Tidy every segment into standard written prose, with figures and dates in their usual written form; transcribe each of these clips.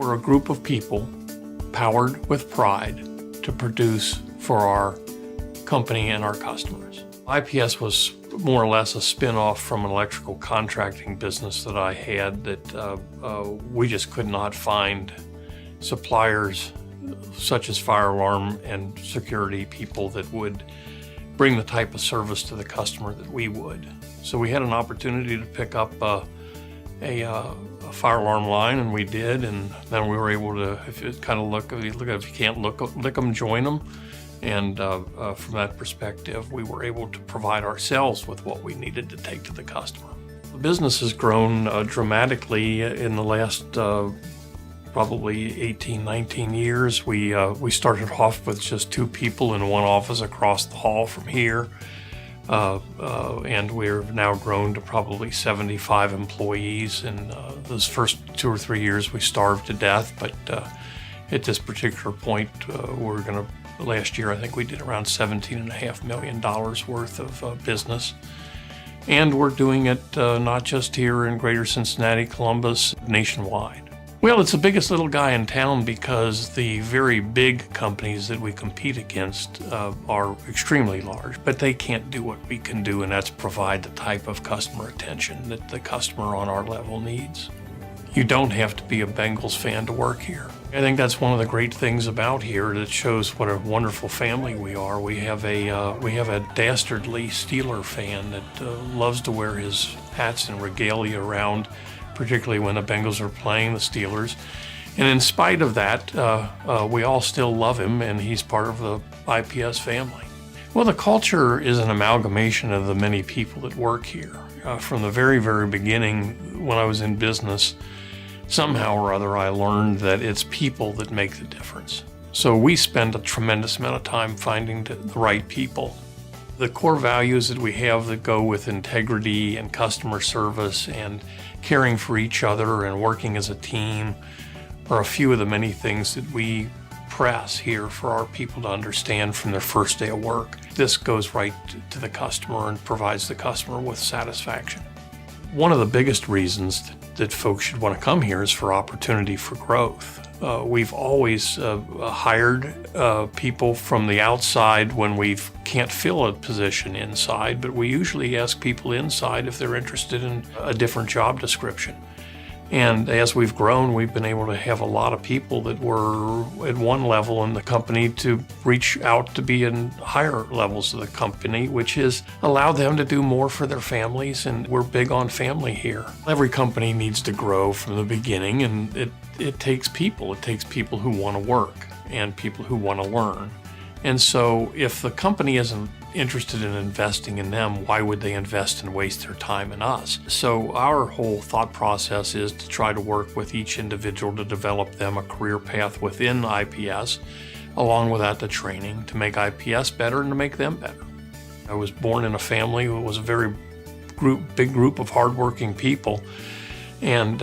We're a group of people powered with pride to produce for our company and our customers. IPS was more or less a spin-off from an electrical contracting business that I had that we just could not find suppliers such as fire alarm and security people that would bring the type of service to the customer that we would. So we had an opportunity to pick up a fire alarm line, and we did, and then we were able to, if you kind of look at if you can't lick them, join them. And from that perspective, we were able to provide ourselves with what we needed to take to the customer. The business has grown dramatically in the last probably 18, 19 years. We started off with just 2 people in one office across the hall from here. And we've now grown to probably 75 employees. And those first 2 or 3 years, we starved to death. But at this particular point, last year, I think we did around $17.5 million worth of business. And we're doing it not just here in Greater Cincinnati, Columbus, nationwide. Well, it's the biggest little guy in town because the very big companies that we compete against are extremely large, but they can't do what we can do, and that's provide the type of customer attention that the customer on our level needs. You don't have to be a Bengals fan to work here. I think that's one of the great things about here that shows what a wonderful family we are. We have a dastardly Steeler fan that loves to wear his hats and regalia around, particularly when the Bengals are playing the Steelers. And in spite of that, we all still love him, and he's part of the IPS family. Well, the culture is an amalgamation of the many people that work here. From the very, very beginning, when I was in business, somehow or other I learned that it's people that make the difference. So we spend a tremendous amount of time finding the right people. The core values that we have that go with integrity and customer service and caring for each other and working as a team are a few of the many things that we press here for our people to understand from their first day of work. This goes right to the customer and provides the customer with satisfaction. One of the biggest reasons that folks should want to come here is for opportunity for growth. We've always hired people from the outside when we can't fill a position inside, but we usually ask people inside if they're interested in a different job description. And as we've grown, we've been able to have a lot of people that were at one level in the company to reach out to be in higher levels of the company, which has allowed them to do more for their families, and we're big on family here. Every company needs to grow from the beginning, and it takes people. It takes people who want to work and people who want to learn. And so if the company isn't interested in investing in them, why would they invest and waste their time in us? So our whole thought process is to try to work with each individual to develop them a career path within IPS, along with that the training to make IPS better and to make them better. I was born in a family that was a very big group of hardworking people, and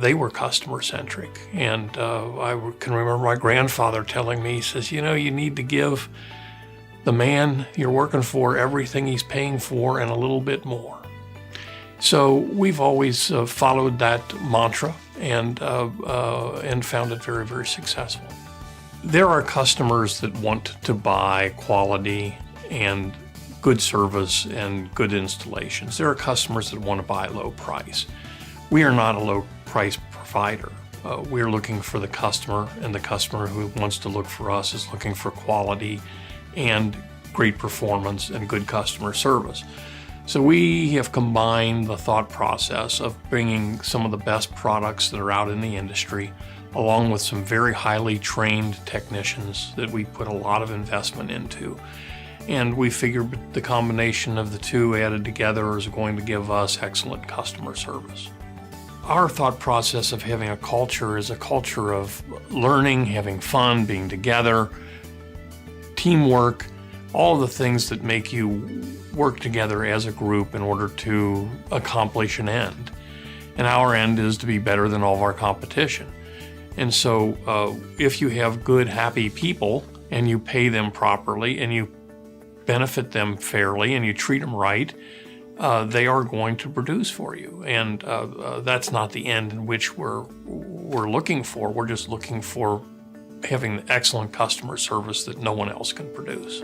they were customer-centric. And I can remember my grandfather telling me, he says, you need to give the man you're working for everything he's paying for and a little bit more. So we've always followed that mantra and found it very, very successful. There are customers that want to buy quality and good service and good installations. There are customers that want to buy low price. We are not a low price provider. We're looking for the customer, and the customer who wants to look for us is looking for quality and great performance and good customer service. So we have combined the thought process of bringing some of the best products that are out in the industry, along with some very highly trained technicians that we put a lot of investment into. And we figured the combination of the two added together is going to give us excellent customer service. Our thought process of having a culture is a culture of learning, having fun, being together, teamwork, all the things that make you work together as a group in order to accomplish an end. And our end is to be better than all of our competition. And so if you have good, happy people and you pay them properly and you benefit them fairly and you treat them right, they are going to produce for you. And that's not the end in which we're we're looking for. We're just looking for having excellent customer service that no one else can produce.